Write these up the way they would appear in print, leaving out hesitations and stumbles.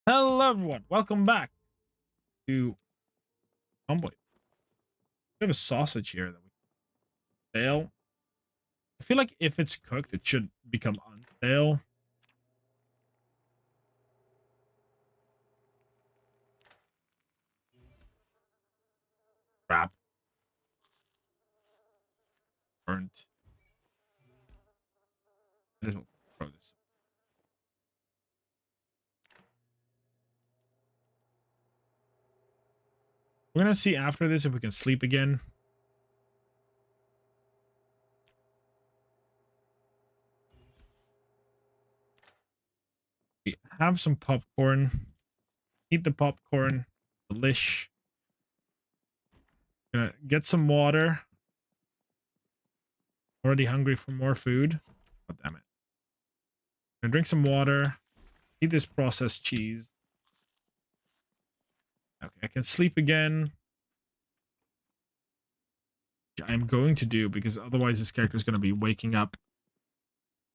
Hello, everyone. Welcome back to Zomboid. We have a sausage here that we can stale. I feel like if it's cooked, it should become unstale. Crap. Burnt. Might as well throw this. We're going to see after this if we can sleep again. We have some popcorn. Eat the popcorn. Delish. Gonna get some water. Already hungry for more food. God damn it. Gonna drink some water. Eat this processed cheese. Okay, I can sleep again. I'm going to do because otherwise this character is going to be waking up.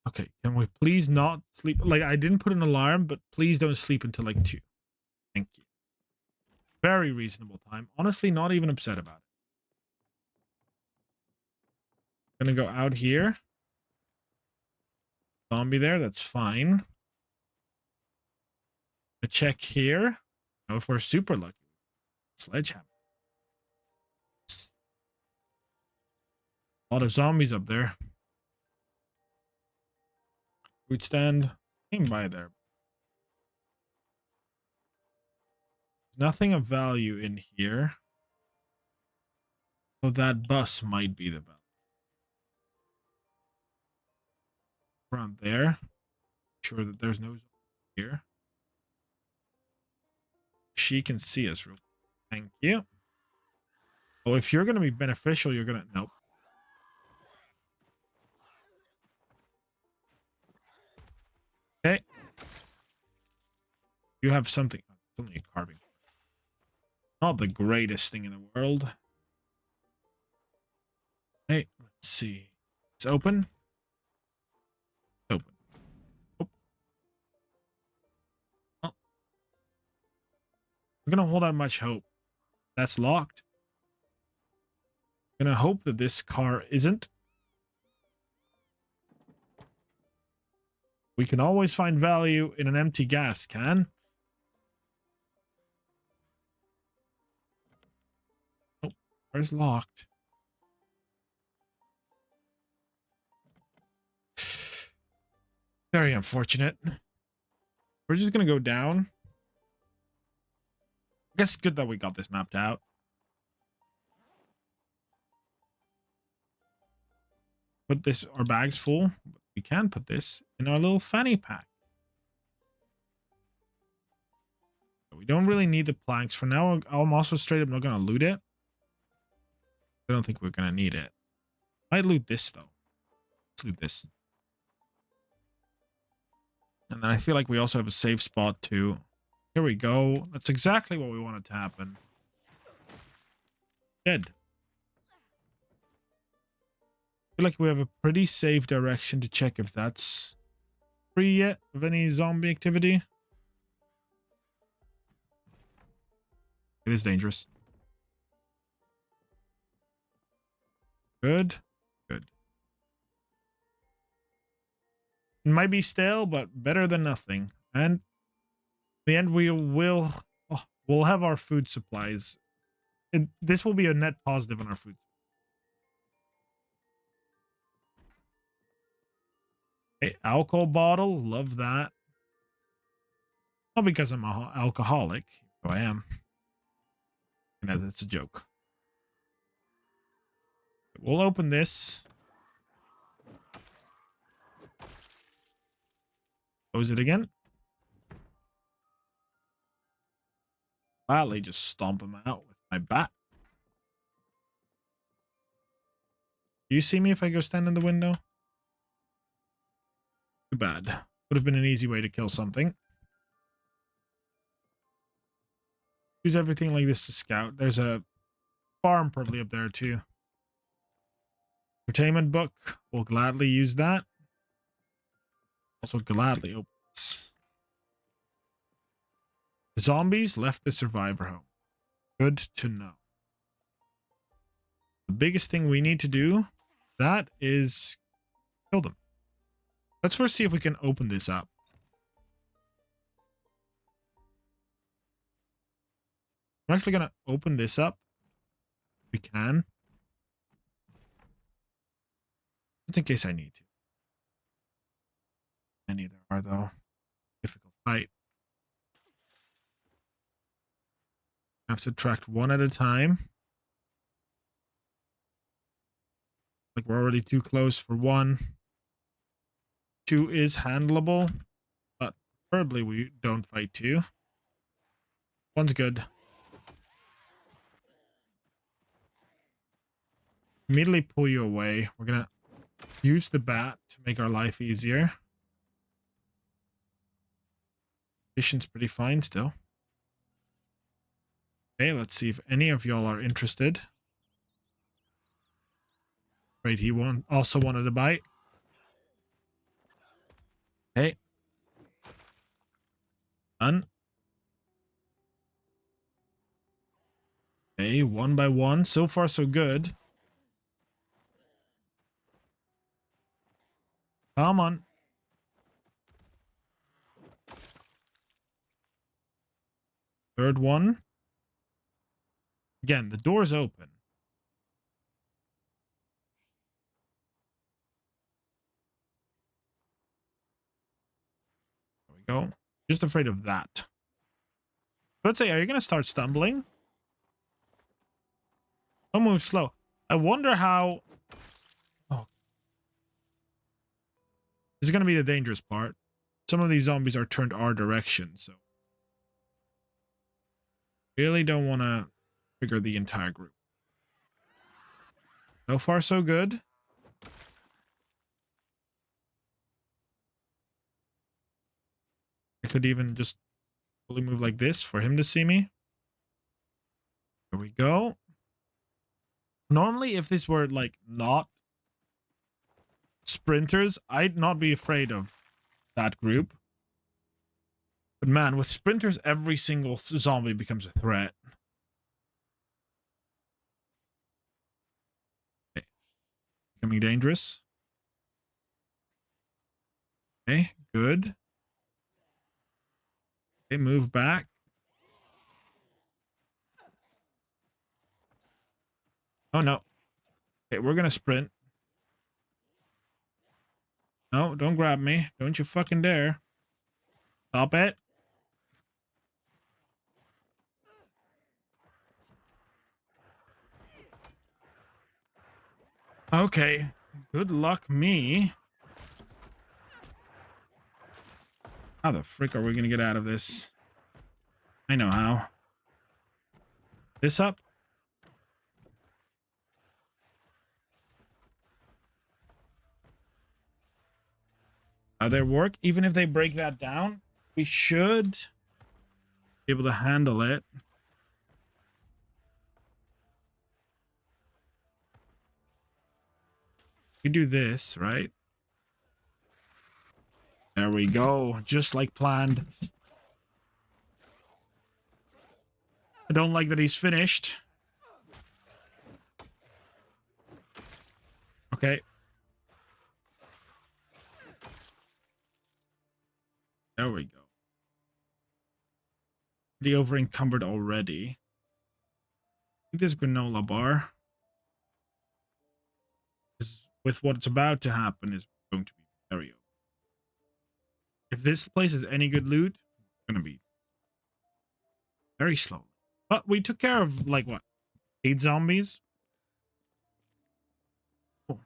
Okay, can we please not sleep? Like, I didn't put an alarm, but please don't sleep until like 2. Thank you. Very reasonable time. Honestly, not even upset about it. Gonna go out here. Zombie there, that's fine. A check here. Now, if we're super lucky. Sledgehammer. A lot of zombies up there. Fruit stand. Came by there. Nothing of value in here. So that bus might be the value. Around there. Sure that there's no zombie here. She can see us real quick. Thank you. Oh, if you're going to be beneficial, you're going to... Nope. Okay. You have something. It's only a carving. Not the greatest thing in the world. Hey, let's see. It's open. Open. Oh. Well, I'm going to hold out much hope. That's locked. I'm going to hope that this car isn't. We can always find value in an empty gas can. Oh, car's locked. Very unfortunate. We're just going to go down. I guess it's good that we got this mapped out. Put this, our bag's full. We can put this in our little fanny pack. We don't really need the planks. For now, I'm also straight up not going to loot it. I don't think we're going to need it. Might loot this, though. Let's loot this. And then I feel like we also have a safe spot, too. Here we go. That's exactly what we wanted to happen. Dead. I feel like we have a pretty safe direction to check if that's free yet of any zombie activity. It is dangerous. Good. Good. It might be stale, but better than nothing. And in the end, we'll have our food supplies. This will be a net positive on our food. Okay, alcohol bottle. Love that. Not because I'm an alcoholic. Oh, I am. No, that's a joke. We'll open this. Close it again. Gladly just stomp him out with my bat. Do you see me if I go stand in the window? Too bad. Would have been an easy way to kill something. Use everything like this to scout. There's a farm probably up there too. Entertainment book. We'll gladly use that. Also gladly open this. The zombies left the survivor home. Good to know. The biggest thing we need to do, that is kill them. Let's first see if we can open this up. I'm actually going to open this up. We can. Just in case I need to. Many there are, though. Difficult fight. I have to track one at a time. Like we're already too close for one. Two is handleable, but preferably we don't fight two. One's good. Immediately pull you away. We're gonna use the bat to make our life easier. Vision's pretty fine still. Okay, let's see if any of y'all are interested. Right, he also wanted a bite. Okay. Done. Okay, one by one. So far, so good. Come on. Third one. Again, the door's open. There we go. Just afraid of that. Let's say, are you going to start stumbling? Don't move slow. I wonder how... Oh. This is going to be the dangerous part. Some of these zombies are turned our direction, so... Really don't want to trigger the entire group. So far, so good. I could even just fully move like this for him to see me. There we go. Normally, if this were, like, not sprinters, I'd not be afraid of that group. But man, with sprinters, every single zombie becomes a threat. Okay. Becoming dangerous. Okay, good. Okay, move back. Oh, no. Okay, we're gonna sprint. No, don't grab me. Don't you fucking dare. Stop it. Okay. Good luck me. How the frick are we gonna get out of this? I know how. This up? Their work, even if they break that down, we should be able to handle it. We do this, right? There we go. Just like planned. I don't like that he's finished. Okay. There we go. Pretty over encumbered already. I think this granola bar is, with what's about to happen, is going to be very open. If this place is any good loot, it's gonna be very slowly. But we took care of, like, what? 8 zombies? Cool.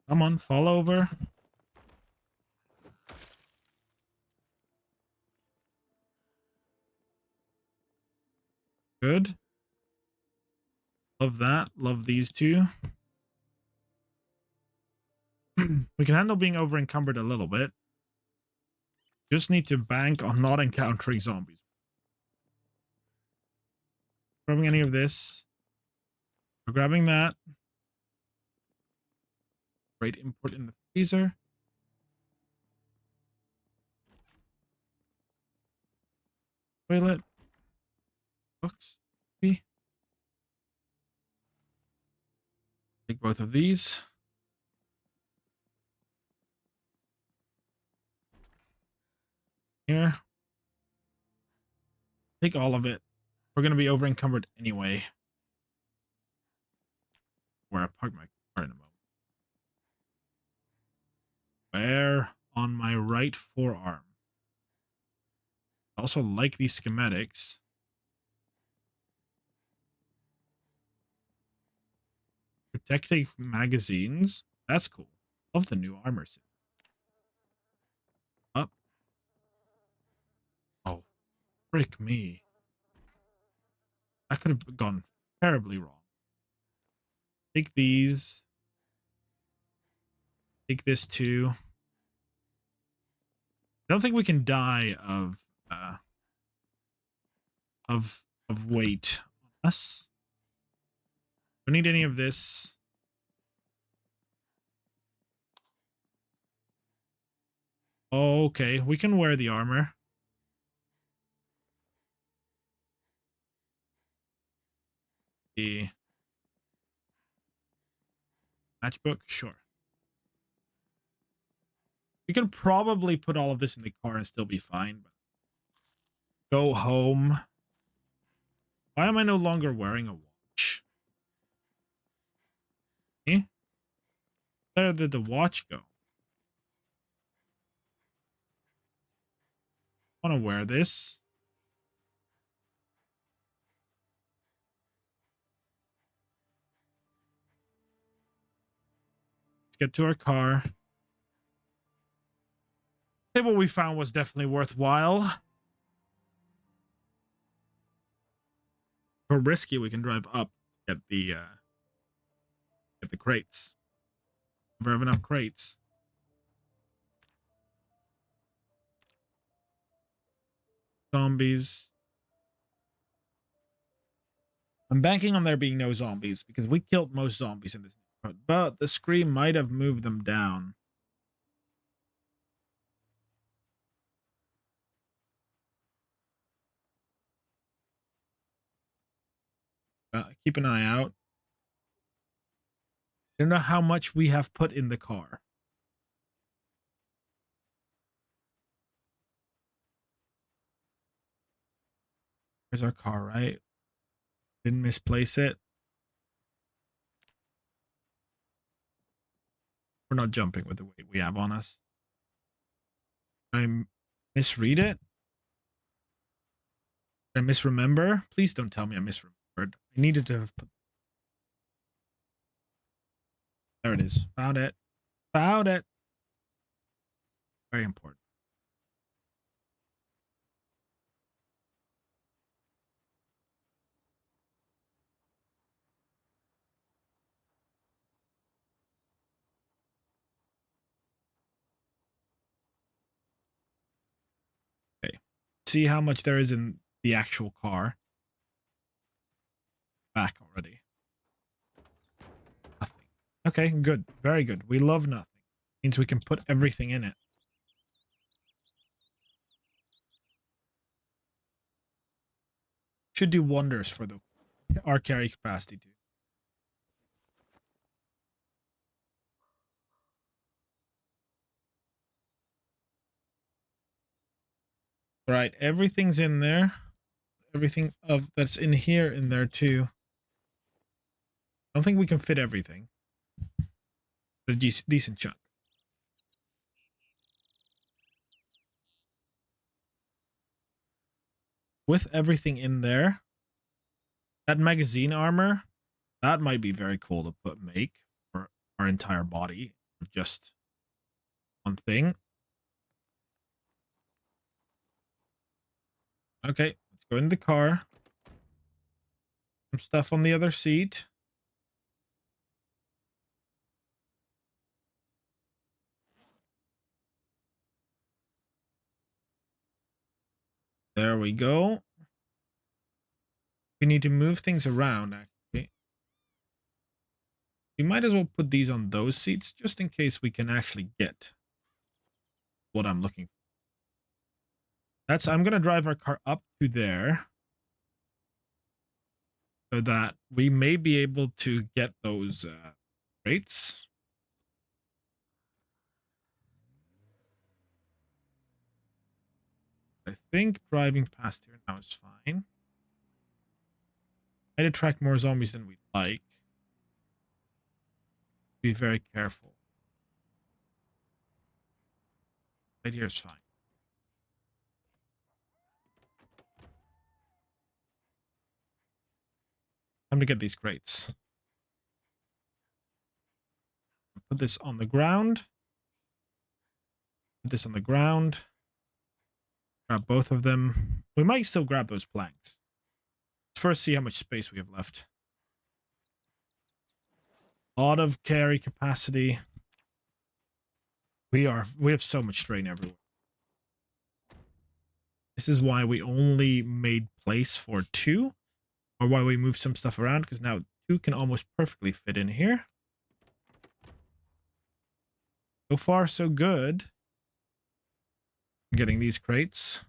Come on, fall over. Good. Love that. Love these two. We can handle being over encumbered a little bit. Just need to bank on not encountering zombies. Grabbing any of this. We're grabbing that. Great import in the freezer. Toilet. Books. Maybe. Take both of these. Here. Take all of it. We're going to be over encumbered anyway. Where I park my car in a moment. Where? On my right forearm. I also like these schematics. Protecting magazines. That's cool. Love the new armor set. Up. Oh, frick me. I could have gone terribly wrong. Take these. Take this too. I don't think we can die of weight on us. Don't need any of this. Okay, we can wear the armor. The matchbook, sure. We could probably put all of this in the car and still be fine, but go home. Why am I no longer wearing a watch? Eh? Where did the watch go? I want to wear this. Let's get to our car. I think what we found was definitely worthwhile. For risky, we can drive up, get the crates. Never have enough crates. Zombies. I'm banking on there being no zombies because we killed most zombies in this neighborhood, but the scream might have moved them down. Keep an eye out. I don't know how much we have put in the car. There's our car, right? Didn't misplace it. We're not jumping with the weight we have on us. I misread it? Did I misremember? Please don't tell me I misremembered. I needed to have put... There it is. Found it. Found it. Very important. Okay. See how much there is in the actual car. Back already. Nothing. Okay, good. Very good. We love nothing. Means we can put everything in it. Should do wonders for our carry capacity too. Right, everything's in there. Everything of that's in here in there too. I don't think we can fit everything. But a decent chunk. With everything in there, that magazine armor, that might be very cool to make for our entire body. Just one thing. Okay, let's go in the car. Some stuff on the other seat. There we go. We need to move things around, actually. We might as well put these on those seats just in case we can actually get what I'm looking for. I'm gonna drive our car up to there so that we may be able to get those rates. I think driving past here now is fine. Might attract more zombies than we'd like. Be very careful. Right here is fine. Time to get these crates. Put this on the ground. Put this on the ground. Grab both of them. We might still grab those planks. Let's first see how much space we have left. A lot of carry capacity. We have so much strain everywhere. This is why we only made place for 2, or why we moved some stuff around, because now 2 can almost perfectly fit in here. So far, so good. Getting these crates.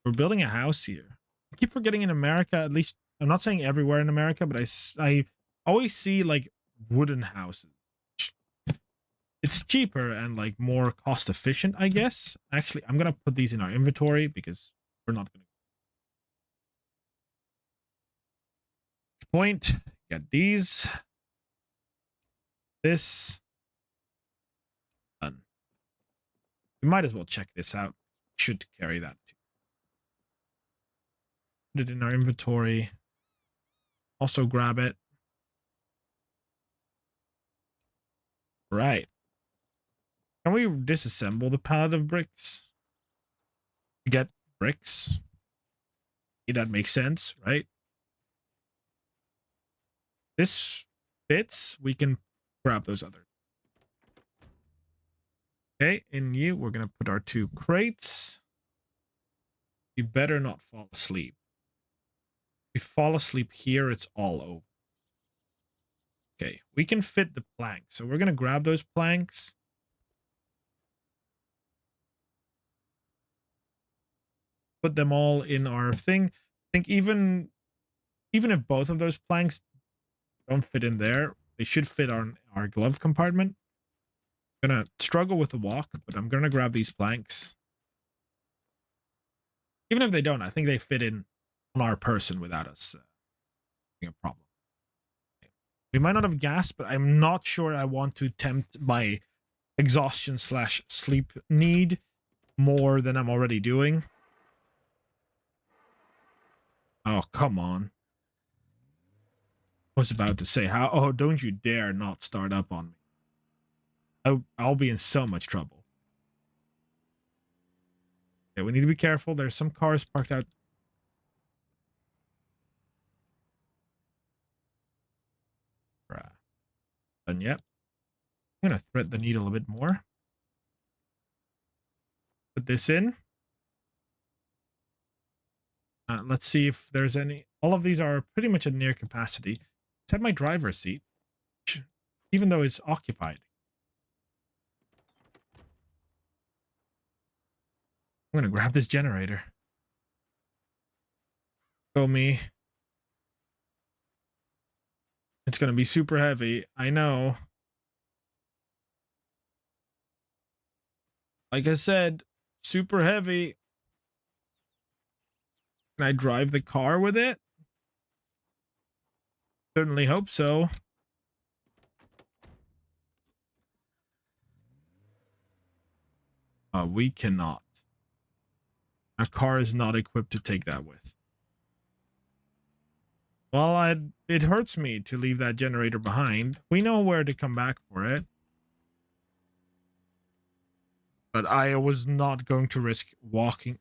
We're building a house here. I keep forgetting in America, at least, I'm not saying everywhere in America, but I always see like wooden houses. It's cheaper and like more cost efficient, I guess. Actually, I'm going to put these in our inventory because we're not going to. Point, get these. This. Done. We might as well check this out. Should carry that too. Put it in our inventory. Also grab it. Right. Can we disassemble the pallet of bricks? To get bricks? That makes sense, right? This fits. We can grab those others. Okay, in you, we're going to put our 2 crates. You better not fall asleep. If you fall asleep here, it's all over. Okay, we can fit the planks. So we're going to grab those planks. Put them all in our thing. I think even if both of those planks don't fit in there, they should fit on our glove compartment. I'm going to struggle with the walk, but I'm going to grab these planks. Even if they don't, I think they fit in on our person without us having a problem. Okay. We might not have gas, but I'm not sure I want to tempt my exhaustion / sleep need more than I'm already doing. Oh, come on. I was about to say, how? Oh, don't you dare not start up on me. I'll be in so much trouble. Okay, we need to be careful. There's some cars parked out. Done yet. I'm going to thread the needle a bit more. Put this in. Let's see if there's any. All of these are pretty much at near capacity. Except my driver's seat, even though it's occupied. I'm going to grab this generator. Go me. It's going to be super heavy. I know. Like I said, super heavy. Can I drive the car with it? Certainly hope so. We cannot. Our car is not equipped to take that with. Well, it hurts me to leave that generator behind. We know where to come back for it. But I was not going to risk walking.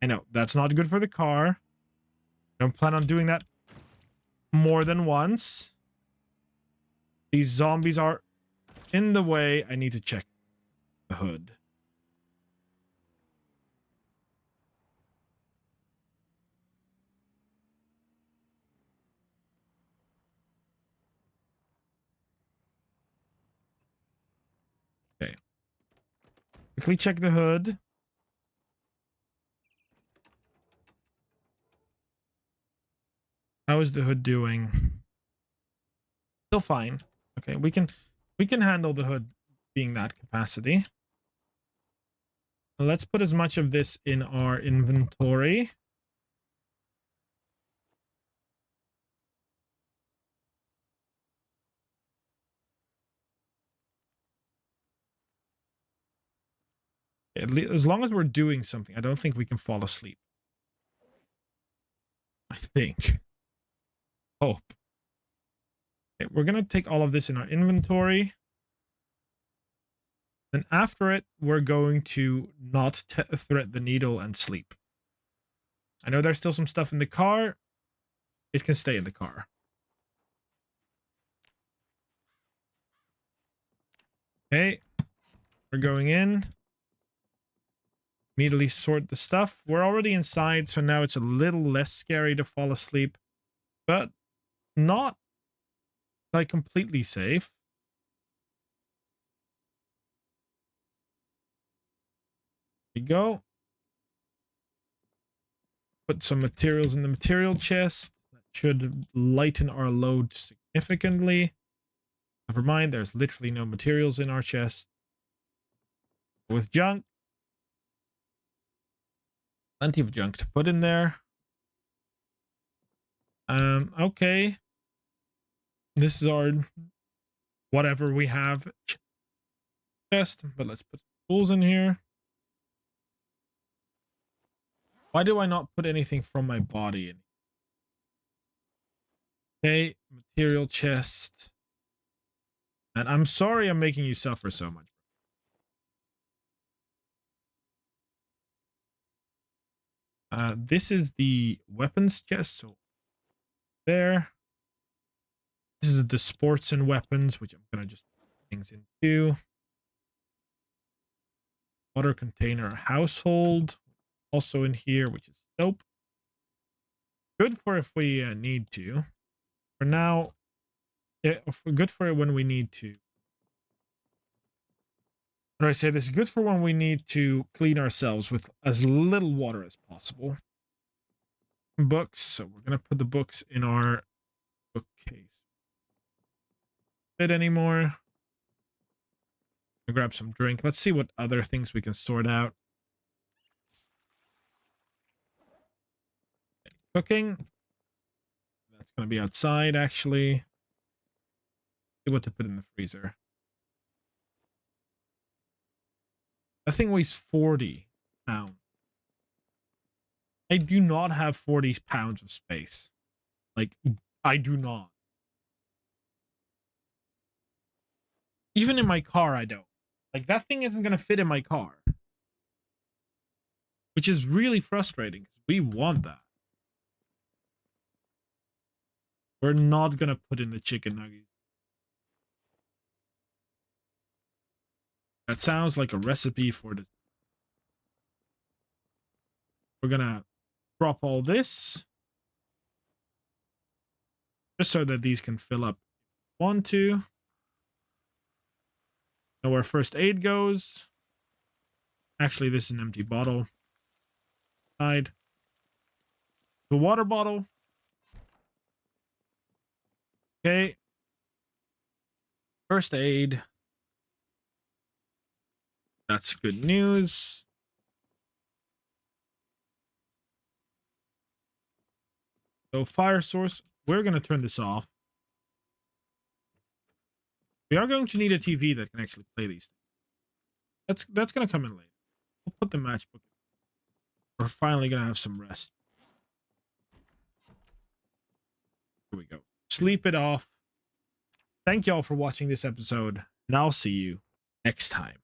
I know, that's not good for the car. Don't plan on doing that more than once. These zombies are in the way. I need to check the hood. Okay. Quickly check the hood. How is the hood doing? Still fine. Okay, we can handle the hood being that capacity. Let's put as much of this in our inventory. As long as we're doing something, I don't think we can fall asleep. I think. Hope. Okay, we're going to take all of this in our inventory. Then after it, we're going to not thread the needle and sleep. I know there's still some stuff in the car. It can stay in the car. Okay. We're going in. Immediately sort the stuff. We're already inside, so now it's a little less scary to fall asleep. But not like completely safe. There we go. Put some materials in the material chest. That should lighten our load significantly. Never mind, there's literally no materials in our chest. With junk. Plenty of junk to put in there. Okay. This is our whatever we have chest, but let's put tools in here. Why do I not put anything from my body in? Okay, material chest. And I'm sorry I'm making you suffer so much. This is the weapons chest, so there. This is the sports and weapons, which I'm gonna just put things into. Water container household, also in here, which is soap. Good for if we need to. For now, good for when we need to. What do I say? This is good for when we need to clean ourselves with as little water as possible. Books, so we're gonna put the books in our bookcase. Fit anymore? Grab some drink. Let's see what other things we can sort out. Cooking. That's gonna be outside, actually. See what to put in the freezer. That thing weighs 40 pounds. I do not have 40 pounds of space. Like, I do not. Even in my car, I don't. Like, that thing isn't going to fit in my car. Which is really frustrating, because we want that. We're not going to put in the chicken nuggets. That sounds like a recipe for this. We're going to drop all this. Just so that these can fill up if we want to. Now where first aid goes. Actually, this is an empty bottle. Side. The water bottle. Okay. First aid. That's good news. So fire source. We're going to turn this off. We are going to need a TV that can actually play these things. That's going to come in later. We'll put the matchbook in. We're finally going to have some rest. Here we go. Sleep it off. Thank y'all for watching this episode, and I'll see you next time.